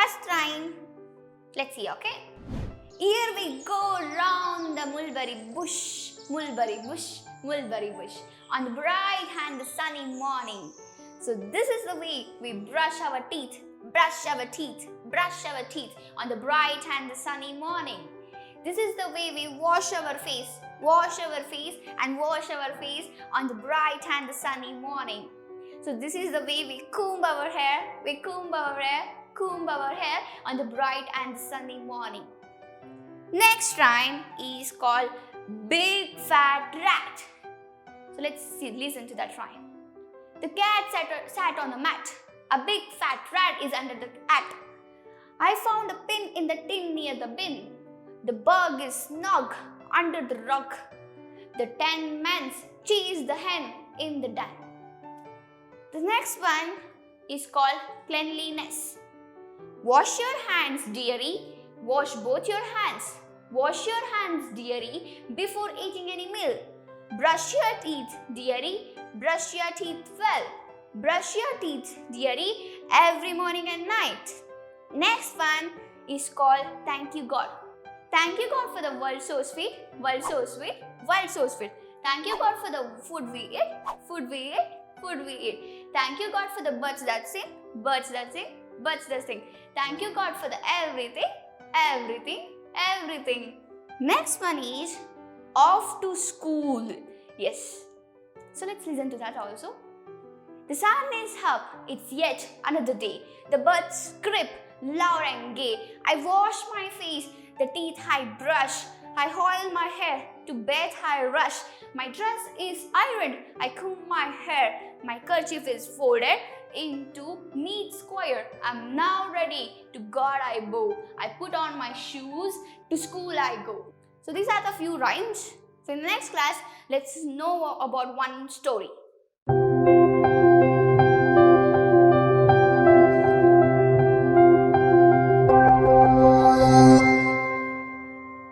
first rhyme. Let's see, okay? Here we go round the mulberry bush, mulberry bush, mulberry bush. On the bright and the sunny morning. So this is the way we brush our teeth, brush our teeth, brush our teeth on the bright and the sunny morning. This is the way we wash our face, wash our face and wash our face on the bright and the sunny morning. So this is the way we comb our hair, we comb our hair, comb our hair on the bright and sunny morning. Next rhyme is called Big Fat Rat. So let's listen to that rhyme. The cat sat on a mat. A big fat rat is under the hat. I found a pin in the tin near the bin. The bug is snug under the rug. The 10 men chase the hen in the den. The next one is called cleanliness. Wash your hands, dearie. Wash both your hands. Wash your hands, dearie, before eating any meal. Brush your teeth, dearie. Brush your teeth well. Brush your teeth, dearie, every morning and night. Next one is called Thank You God. Thank you God for the world so sweet, world so sweet, world so sweet. Thank you God for the food we eat, food we eat, food we eat. Thank you God for the birds that sing, birds that sing, birds that sing. Thank you God for the everything, everything, everything. Next one is off to school. Yes. So let's listen to that also. The sun is up, it's yet another day. The birds chirp loud and gay. I wash my face, the teeth I brush. I oil my hair, to bed I rush. My dress is ironed, I comb my hair. My kerchief is folded into neat square. I'm now ready, to God I bow. I put on my shoes, to school I go. So these are the few rhymes. So in the next class, let's know about one story.